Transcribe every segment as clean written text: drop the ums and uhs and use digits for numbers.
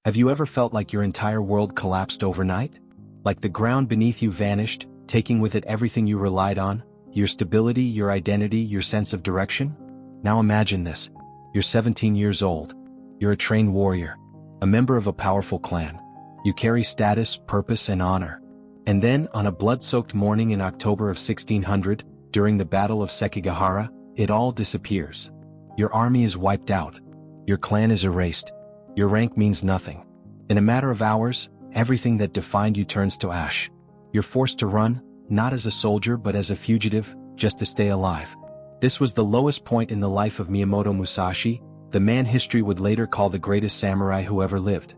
Have you ever felt like your entire world collapsed overnight? Like the ground beneath you vanished, taking with it everything you relied on, your stability, your identity, your sense of direction? Now imagine this. You're 17 years old. You're a trained warrior, a member of a powerful clan. You carry status, purpose, and honor. And then, on a blood-soaked morning in October of 1600, during the Battle of Sekigahara, it all disappears. Your army is wiped out. Your clan is erased. Your rank means nothing. In a matter of hours, everything that defined you turns to ash. You're forced to run, not as a soldier but as a fugitive, just to stay alive. This was the lowest point in the life of Miyamoto Musashi, the man history would later call the greatest samurai who ever lived.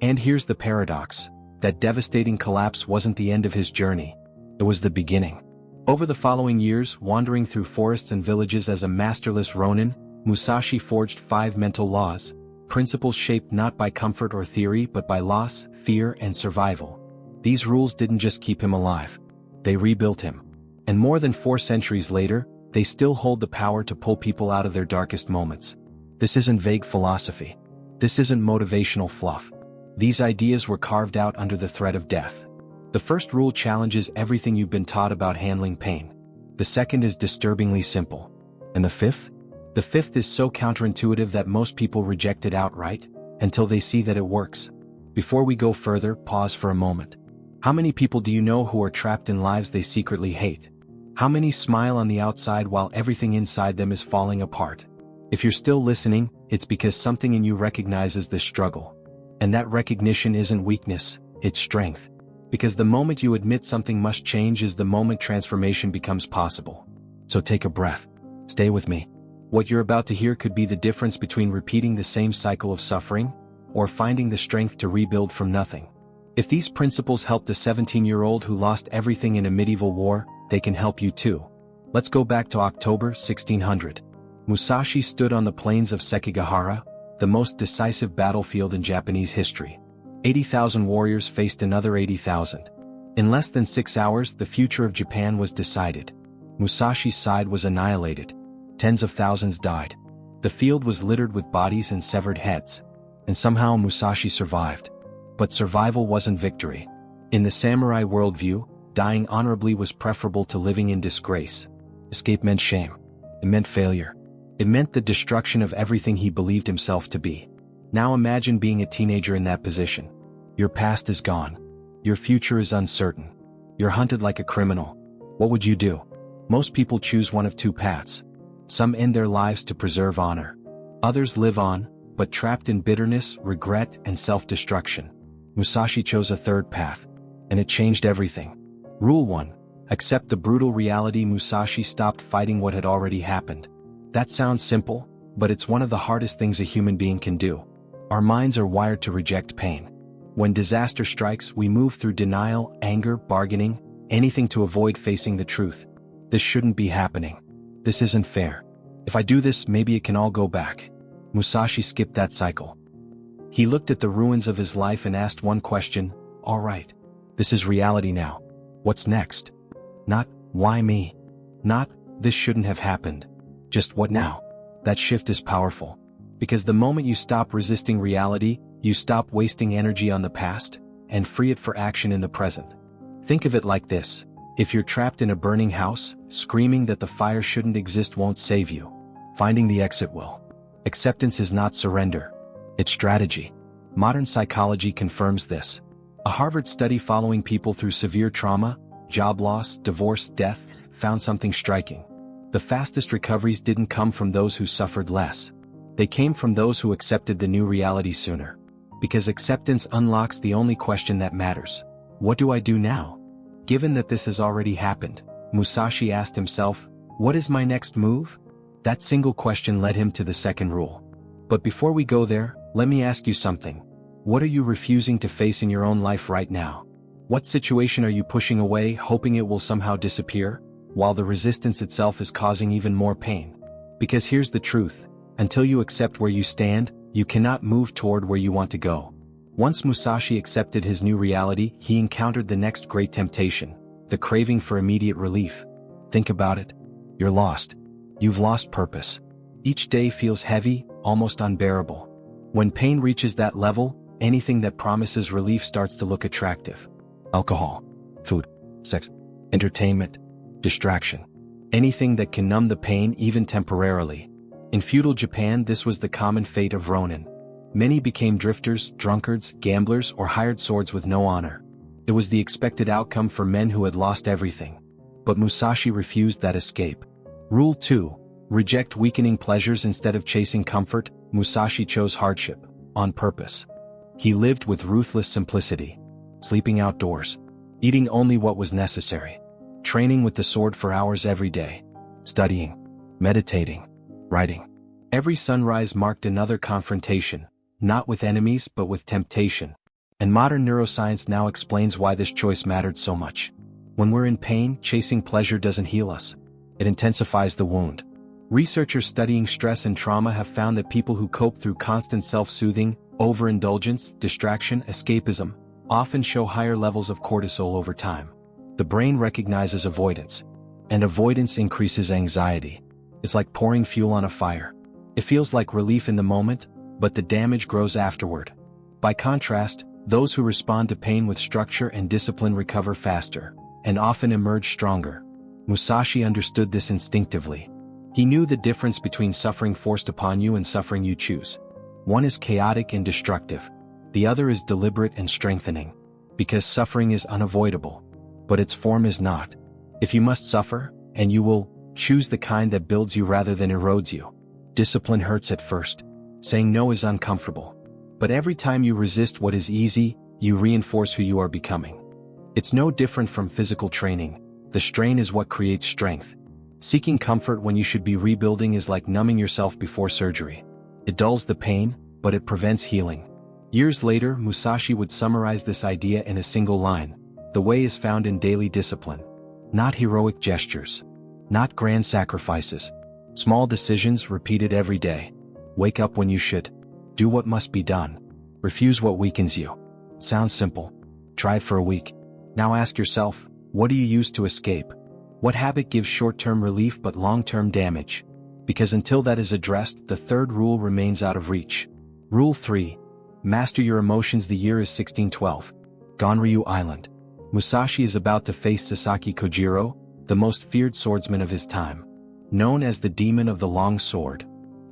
And here's the paradox. That devastating collapse wasn't the end of his journey. It was the beginning. Over the following years, wandering through forests and villages as a masterless ronin, Musashi forged 5 mental laws, principles shaped not by comfort or theory but by loss, fear, and survival. These rules didn't just keep him alive. They rebuilt him. And more than 4 centuries later, they still hold the power to pull people out of their darkest moments. This isn't vague philosophy. This isn't motivational fluff. These ideas were carved out under the threat of death. The first rule challenges everything you've been taught about handling pain. The second is disturbingly simple. And the fifth? The fifth is so counterintuitive that most people reject it outright, until they see that it works. Before we go further, pause for a moment. How many people do you know who are trapped in lives they secretly hate? How many smile on the outside while everything inside them is falling apart? If you're still listening, it's because something in you recognizes this struggle. And that recognition isn't weakness, it's strength. Because the moment you admit something must change is the moment transformation becomes possible. So take a breath. Stay with me. What you're about to hear could be the difference between repeating the same cycle of suffering, or finding the strength to rebuild from nothing. If these principles helped a 17-year-old who lost everything in a medieval war, they can help you too. Let's go back to October 1600. Musashi stood on the plains of Sekigahara, the most decisive battlefield in Japanese history. 80,000 warriors faced another 80,000. In less than 6 hours, the future of Japan was decided. Musashi's side was annihilated. Tens of thousands died. The field was littered with bodies and severed heads. And somehow Musashi survived. But survival wasn't victory. In the samurai worldview, dying honorably was preferable to living in disgrace. Escape meant shame. It meant failure. It meant the destruction of everything he believed himself to be. Now imagine being a teenager in that position. Your past is gone. Your future is uncertain. You're hunted like a criminal. What would you do? Most people choose one of 2 paths. Some end their lives to preserve honor. Others live on, but trapped in bitterness, regret, and self-destruction. Musashi chose a third path. And it changed everything. Rule 1. Accept the brutal reality. Musashi stopped fighting what had already happened. That sounds simple, but it's one of the hardest things a human being can do. Our minds are wired to reject pain. When disaster strikes, we move through denial, anger, bargaining, anything to avoid facing the truth. This shouldn't be happening. This isn't fair. If I do this, maybe it can all go back. Musashi skipped that cycle. He looked at the ruins of his life and asked one question, all right, this is reality now. What's next? Not, why me? Not, this shouldn't have happened. Just what now? That shift is powerful. Because the moment you stop resisting reality, you stop wasting energy on the past, and free it for action in the present. Think of it like this. If you're trapped in a burning house, screaming that the fire shouldn't exist won't save you. Finding the exit will. Acceptance is not surrender. It's strategy. Modern psychology confirms this. A Harvard study following people through severe trauma, job loss, divorce, death, found something striking. The fastest recoveries didn't come from those who suffered less. They came from those who accepted the new reality sooner. Because acceptance unlocks the only question that matters. What do I do now? Given that this has already happened, Musashi asked himself, what is my next move? That single question led him to the second rule. But before we go there, let me ask you something. What are you refusing to face in your own life right now? What situation are you pushing away, hoping it will somehow disappear, while the resistance itself is causing even more pain? Because here's the truth. Until you accept where you stand, you cannot move toward where you want to go. Once Musashi accepted his new reality, he encountered the next great temptation, the craving for immediate relief. Think about it. You're lost. You've lost purpose. Each day feels heavy, almost unbearable. When pain reaches that level, anything that promises relief starts to look attractive. Alcohol, food, sex, entertainment, distraction. Anything that can numb the pain even temporarily. In feudal Japan, this was the common fate of ronin. Many became drifters, drunkards, gamblers, or hired swords with no honor. It was the expected outcome for men who had lost everything. But Musashi refused that escape. Rule 2. Reject weakening pleasures instead of chasing comfort. Musashi chose hardship, on purpose. He lived with ruthless simplicity. Sleeping outdoors. Eating only what was necessary. Training with the sword for hours every day. Studying. Meditating. Writing. Every sunrise marked another confrontation, not with enemies but with temptation. And modern neuroscience now explains why this choice mattered so much. When we're in pain, chasing pleasure doesn't heal us. It intensifies the wound. Researchers studying stress and trauma have found that people who cope through constant self-soothing, overindulgence, distraction, escapism, often show higher levels of cortisol over time. The brain recognizes avoidance, and avoidance increases anxiety. It's like pouring fuel on a fire. It feels like relief in the moment, but the damage grows afterward. By contrast, those who respond to pain with structure and discipline recover faster, and often emerge stronger. Musashi understood this instinctively. He knew the difference between suffering forced upon you and suffering you choose. One is chaotic and destructive. The other is deliberate and strengthening. Because suffering is unavoidable, but its form is not. If you must suffer, and you will, choose the kind that builds you rather than erodes you. Discipline hurts at first. Saying no is uncomfortable. But every time you resist what is easy, you reinforce who you are becoming. It's no different from physical training. The strain is what creates strength. Seeking comfort when you should be rebuilding is like numbing yourself before surgery. It dulls the pain, but it prevents healing. Years later, Musashi would summarize this idea in a single line. The way is found in daily discipline. Not heroic gestures. Not grand sacrifices. Small decisions repeated every day. Wake up when you should. Do what must be done. Refuse what weakens you. Sounds simple. Try it for a week. Now ask yourself, what do you use to escape? What habit gives short-term relief but long-term damage? Because until that is addressed, the third rule remains out of reach. Rule 3. Master your emotions. The year is 1612. Gonryu Island. Musashi is about to face Sasaki Kojiro, the most feared swordsman of his time. Known as the Demon of the Long Sword.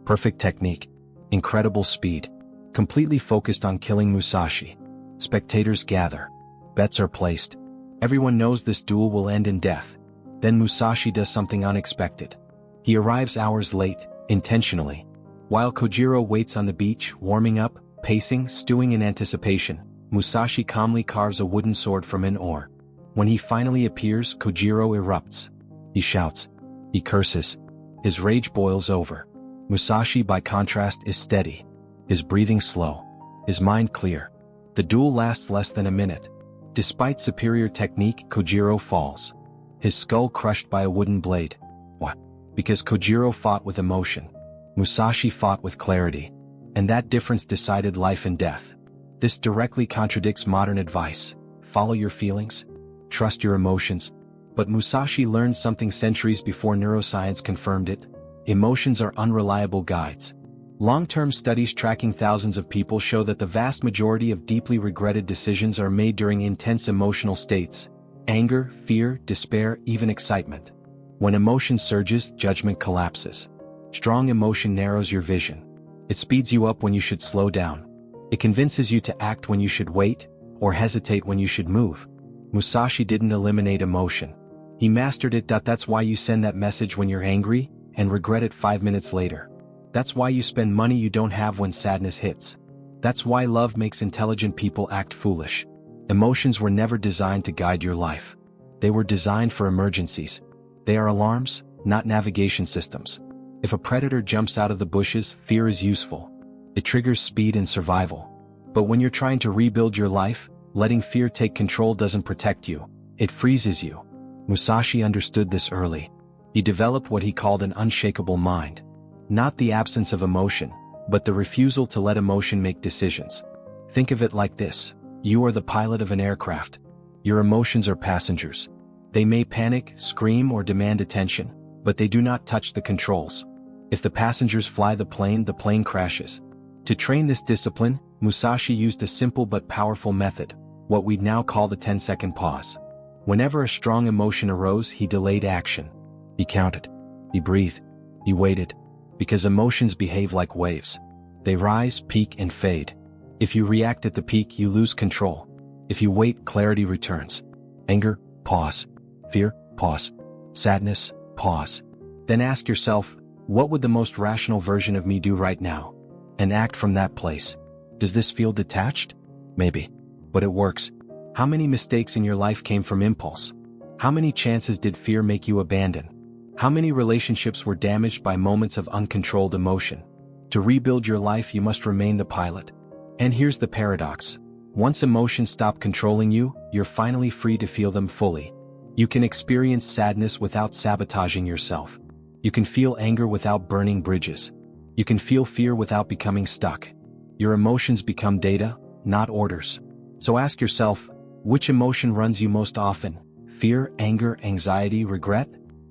Perfect technique. Incredible speed. Completely focused on killing Musashi. Spectators gather. Bets are placed. Everyone knows this duel will end in death. Then Musashi does something unexpected. He arrives hours late, intentionally. While Kojiro waits on the beach, warming up, pacing, stewing in anticipation, Musashi calmly carves a wooden sword from an oar. When he finally appears, Kojiro erupts. He shouts. He curses. His rage boils over. Musashi, by contrast, is steady. His breathing slow. His mind clear. The duel lasts less than a minute. Despite superior technique, Kojiro falls. His skull crushed by a wooden blade. What? Because Kojiro fought with emotion. Musashi fought with clarity. And that difference decided life and death. This directly contradicts modern advice. Follow your feelings. Trust your emotions. But Musashi learned something centuries before neuroscience confirmed it. Emotions are unreliable guides. Long-term studies tracking thousands of people show that the vast majority of deeply regretted decisions are made during intense emotional states. Anger, fear, despair, even excitement. When emotion surges, judgment collapses. Strong emotion narrows your vision. It speeds you up when you should slow down. It convinces you to act when you should wait, or hesitate when you should move. Musashi didn't eliminate emotion. He mastered it. That's why you send that message when you're angry, and regret it 5 minutes later. That's why you spend money you don't have when sadness hits. That's why love makes intelligent people act foolish. Emotions were never designed to guide your life. They were designed for emergencies. They are alarms, not navigation systems. If a predator jumps out of the bushes, fear is useful. It triggers speed and survival. But when you're trying to rebuild your life, letting fear take control doesn't protect you. It freezes you. Musashi understood this early. He developed what he called an unshakable mind. Not the absence of emotion, but the refusal to let emotion make decisions. Think of it like this. You are the pilot of an aircraft. Your emotions are passengers. They may panic, scream, or demand attention, but they do not touch the controls. If the passengers fly the plane crashes. To train this discipline, Musashi used a simple but powerful method, what we'd now call the 10-second pause. Whenever a strong emotion arose, he delayed action. He counted. He breathed. He waited. Because emotions behave like waves. They rise, peak, and fade. If you react at the peak, you lose control. If you wait, clarity returns. Anger, pause. Fear, pause. Sadness, pause. Then ask yourself, what would the most rational version of me do right now? And act from that place. Does this feel detached? Maybe. But it works. How many mistakes in your life came from impulse? How many chances did fear make you abandon? How many relationships were damaged by moments of uncontrolled emotion? To rebuild your life, you must remain the pilot. And here's the paradox. Once emotions stop controlling you, you're finally free to feel them fully. You can experience sadness without sabotaging yourself. You can feel anger without burning bridges. You can feel fear without becoming stuck. Your emotions become data, not orders. So ask yourself, which emotion runs you most often? Fear, anger, anxiety, regret?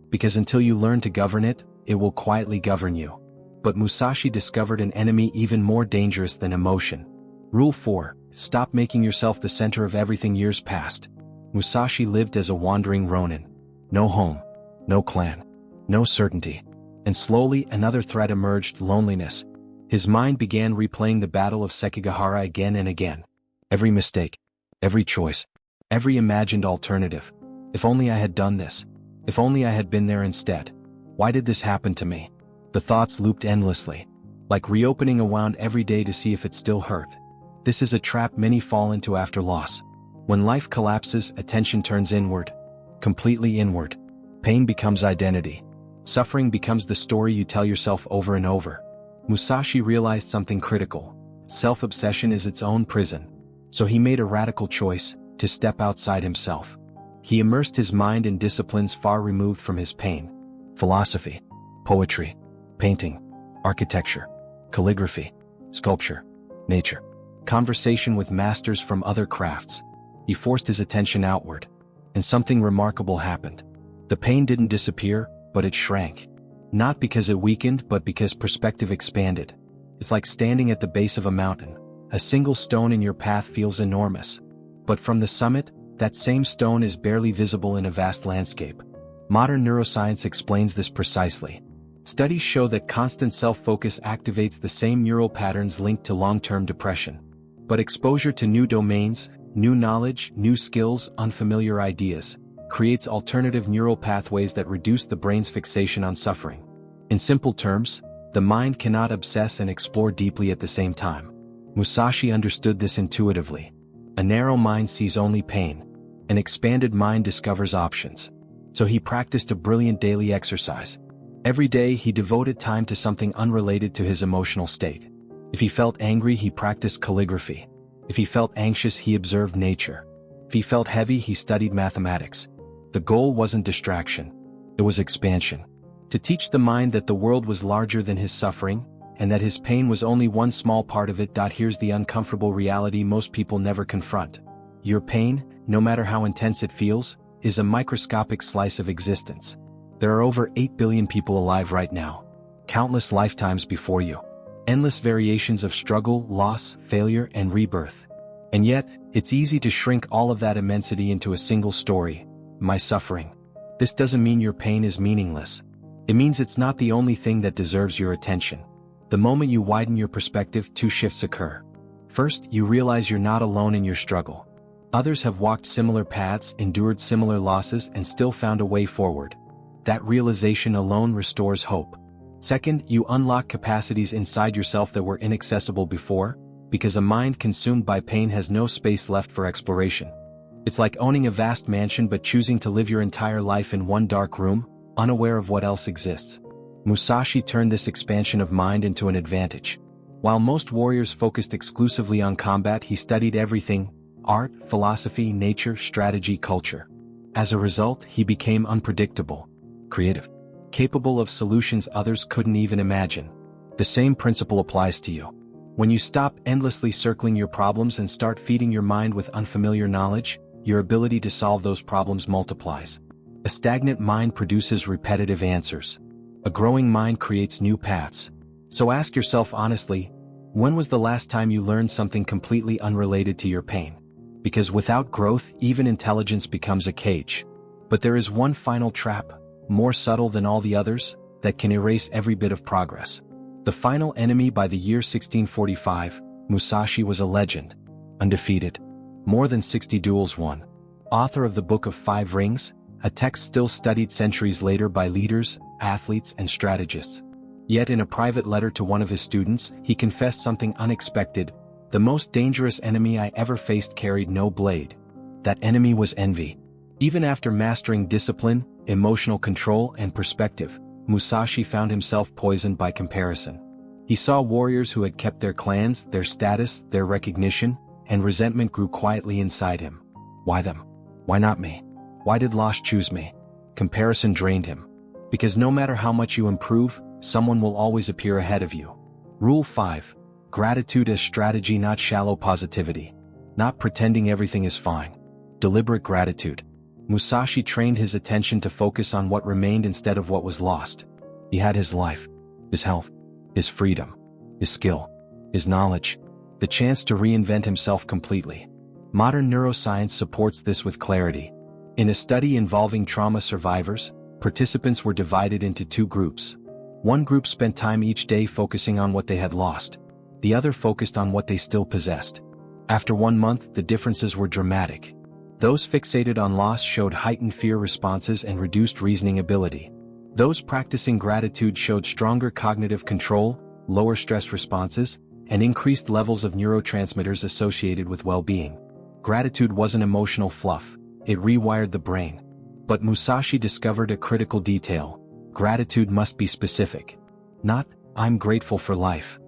Because until you learn to govern it, it will quietly govern you. But Musashi discovered an enemy even more dangerous than emotion. Rule 4. Stop making yourself the center of everything. Years passed. Musashi lived as a wandering ronin. No home. No clan. No certainty. And slowly another threat emerged: loneliness. His mind began replaying the battle of Sekigahara again and again. Every mistake. Every choice. Every imagined alternative. If only I had done this. If only I had been there instead. Why did this happen to me? The thoughts looped endlessly. Like reopening a wound every day to see if it still hurt. This is a trap many fall into after loss. When life collapses, attention turns inward. Completely inward. Pain becomes identity. Suffering becomes the story you tell yourself over and over. Musashi realized something critical. Self-obsession is its own prison. So he made a radical choice: to step outside himself. He immersed his mind in disciplines far removed from his pain. Philosophy, poetry, painting, architecture, calligraphy, sculpture, nature. Conversation with masters from other crafts. He forced his attention outward. And something remarkable happened. The pain didn't disappear, but it shrank. Not because it weakened, but because perspective expanded. It's like standing at the base of a mountain. A single stone in your path feels enormous. But from the summit, that same stone is barely visible in a vast landscape. Modern neuroscience explains this precisely. Studies show that constant self-focus activates the same neural patterns linked to long-term depression. But exposure to new domains, new knowledge, new skills, unfamiliar ideas, creates alternative neural pathways that reduce the brain's fixation on suffering. In simple terms, the mind cannot obsess and explore deeply at the same time. Musashi understood this intuitively. A narrow mind sees only pain. An expanded mind discovers options. So he practiced a brilliant daily exercise. Every day he devoted time to something unrelated to his emotional state. If he felt angry, he practiced calligraphy. If he felt anxious, he observed nature. If he felt heavy, he studied mathematics. The goal wasn't distraction. It was expansion. To teach the mind that the world was larger than his suffering, and that his pain was only one small part of it. Here's the uncomfortable reality most people never confront. Your pain, no matter how intense it feels, is a microscopic slice of existence. There are over 8 billion people alive right now. Countless lifetimes before you. Endless variations of struggle, loss, failure, and rebirth. And yet, it's easy to shrink all of that immensity into a single story: my suffering. This doesn't mean your pain is meaningless. It means it's not the only thing that deserves your attention. The moment you widen your perspective, two shifts occur. First, you realize you're not alone in your struggle. Others have walked similar paths, endured similar losses, and still found a way forward. That realization alone restores hope. Second, you unlock capacities inside yourself that were inaccessible before, because a mind consumed by pain has no space left for exploration. It's like owning a vast mansion but choosing to live your entire life in one dark room, unaware of what else exists. Musashi turned this expansion of mind into an advantage. While most warriors focused exclusively on combat, he studied everything: art, philosophy, nature, strategy, culture. As a result, he became unpredictable, creative, capable of solutions others couldn't even imagine. The same principle applies to you. When you stop endlessly circling your problems and start feeding your mind with unfamiliar knowledge, your ability to solve those problems multiplies. A stagnant mind produces repetitive answers. A growing mind creates new paths. So ask yourself honestly, When was the last time you learned something completely unrelated to your pain? Because without growth, even intelligence becomes a cage. But there is one final trap, more subtle than all the others, that can erase every bit of progress. The final enemy. By the year 1645, Musashi was a legend. Undefeated. More than 60 duels won. Author of the Book of Five Rings, a text still studied centuries later by leaders, athletes, and strategists. Yet in a private letter to one of his students, he confessed something unexpected. The most dangerous enemy I ever faced carried no blade. That enemy was envy. Even after mastering discipline, emotional control, and perspective, Musashi found himself poisoned by comparison. He saw warriors who had kept their clans, their status, their recognition, and resentment grew quietly inside him. Why them? Why not me? Why did loss choose me? Comparison drained him. Because no matter how much you improve, someone will always appear ahead of you. Rule 5. Gratitude as strategy, not shallow positivity. Not pretending everything is fine. Deliberate gratitude. Musashi trained his attention to focus on what remained instead of what was lost. He had his life, his health, his freedom, his skill, his knowledge, the chance to reinvent himself completely. Modern neuroscience supports this with clarity. In a study involving trauma survivors, participants were divided into two groups. One group spent time each day focusing on what they had lost. The other focused on what they still possessed. After 1 month, the differences were dramatic. Those fixated on loss showed heightened fear responses and reduced reasoning ability. Those practicing gratitude showed stronger cognitive control, lower stress responses, and increased levels of neurotransmitters associated with well-being. Gratitude wasn't emotional fluff, it rewired the brain. But Musashi discovered a critical detail. Gratitude must be specific. Not, I'm grateful for life.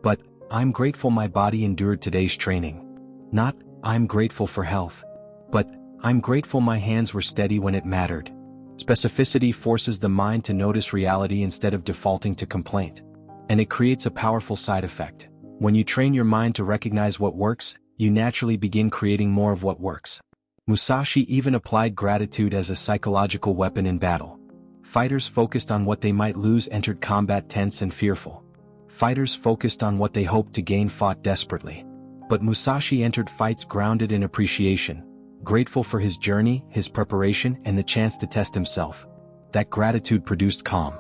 But, I'm grateful my body endured today's training. Not, I'm grateful for health. But, I'm grateful my hands were steady when it mattered. Specificity forces the mind to notice reality instead of defaulting to complaint. And it creates a powerful side effect. When you train your mind to recognize what works, you naturally begin creating more of what works. Musashi even applied gratitude as a psychological weapon in battle. Fighters focused on what they might lose entered combat tense and fearful. Fighters focused on what they hoped to gain fought desperately. But Musashi entered fights grounded in appreciation, grateful for his journey, his preparation, and the chance to test himself. That gratitude produced calm.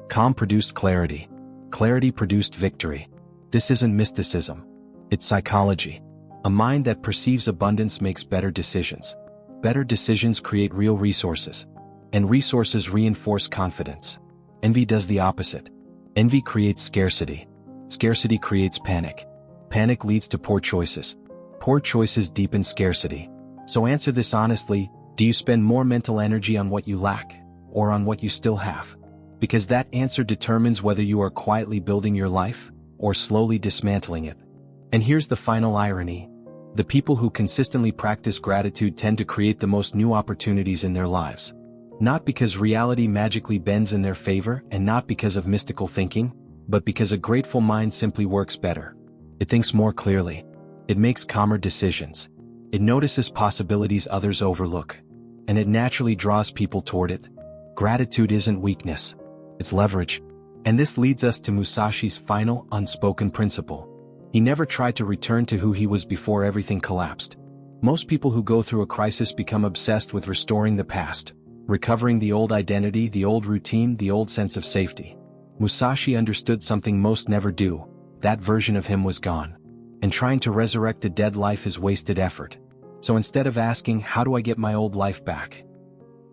Calm produced clarity. Clarity produced victory. This isn't mysticism. It's psychology. A mind that perceives abundance makes better decisions. Better decisions create real resources. And resources reinforce confidence. Envy does the opposite. Envy creates scarcity. Scarcity creates panic. Panic leads to poor choices. Poor choices deepen scarcity. So answer this honestly, do you spend more mental energy on what you lack, or on what you still have? Because that answer determines whether you are quietly building your life, or slowly dismantling it. And here's the final irony. The people who consistently practice gratitude tend to create the most new opportunities in their lives. Not because reality magically bends in their favor and not because of mystical thinking, but because a grateful mind simply works better. It thinks more clearly. It makes calmer decisions. It notices possibilities others overlook. And it naturally draws people toward it. Gratitude isn't weakness. It's leverage. And this leads us to Musashi's final, unspoken principle. He never tried to return to who he was before everything collapsed. Most people who go through a crisis become obsessed with restoring the past, recovering the old identity, the old routine, the old sense of safety. Musashi understood something most never do. That version of him was gone. And trying to resurrect a dead life is wasted effort. So instead of asking, how do I get my old life back?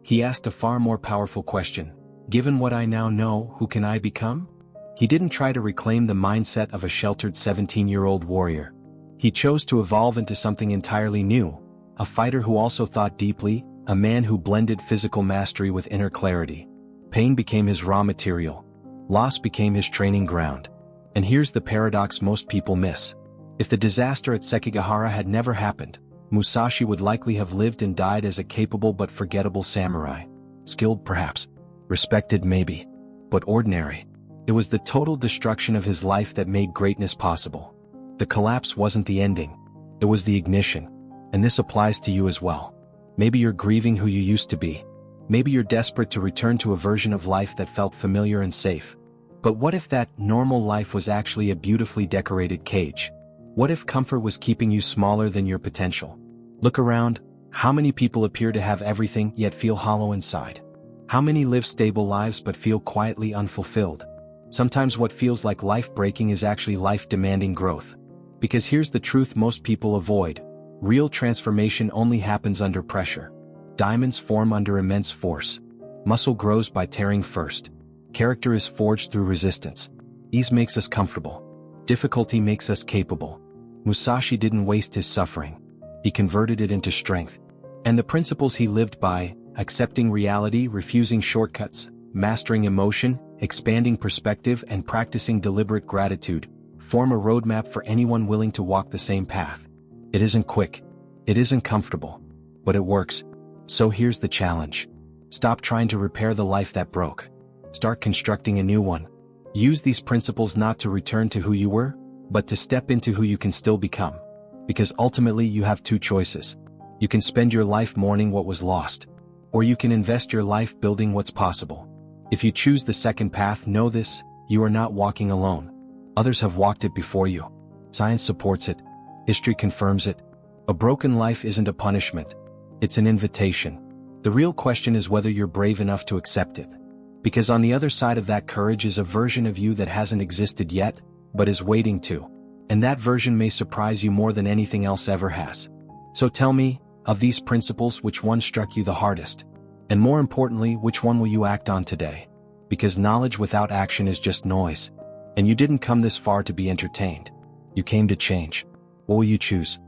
He asked a far more powerful question. Given what I now know, who can I become? He didn't try to reclaim the mindset of a sheltered 17-year-old warrior. He chose to evolve into something entirely new, a fighter who also thought deeply, a man who blended physical mastery with inner clarity. Pain became his raw material. Loss became his training ground. And here's the paradox most people miss. If the disaster at Sekigahara had never happened, Musashi would likely have lived and died as a capable but forgettable samurai. Skilled perhaps. Respected maybe. But ordinary. It was the total destruction of his life that made greatness possible. The collapse wasn't the ending. It was the ignition. And this applies to you as well. Maybe you're grieving who you used to be. Maybe you're desperate to return to a version of life that felt familiar and safe. But what if that normal life was actually a beautifully decorated cage? What if comfort was keeping you smaller than your potential? Look around. How many people appear to have everything yet feel hollow inside? How many live stable lives but feel quietly unfulfilled? Sometimes what feels like life-breaking is actually life-demanding growth. Because here's the truth most people avoid. Real transformation only happens under pressure. Diamonds form under immense force. Muscle grows by tearing first. Character is forged through resistance. Ease makes us comfortable. Difficulty makes us capable. Musashi didn't waste his suffering. He converted it into strength. And the principles he lived by, accepting reality, refusing shortcuts, mastering emotion, expanding perspective, and practicing deliberate gratitude, form a roadmap for anyone willing to walk the same path. It isn't quick. It isn't comfortable. But it works. So here's the challenge. Stop trying to repair the life that broke. Start constructing a new one. Use these principles not to return to who you were, but to step into who you can still become. Because ultimately you have two choices. You can spend your life mourning what was lost, or you can invest your life building what's possible. If you choose the second path, know this, you are not walking alone. Others have walked it before you. Science supports it. History confirms it. A broken life isn't a punishment. It's an invitation. The real question is whether you're brave enough to accept it. Because on the other side of that courage is a version of you that hasn't existed yet, but is waiting to. And that version may surprise you more than anything else ever has. So tell me, of these principles, which one struck you the hardest? And more importantly, which one will you act on today? Because knowledge without action is just noise. And you didn't come this far to be entertained. You came to change. What will you choose?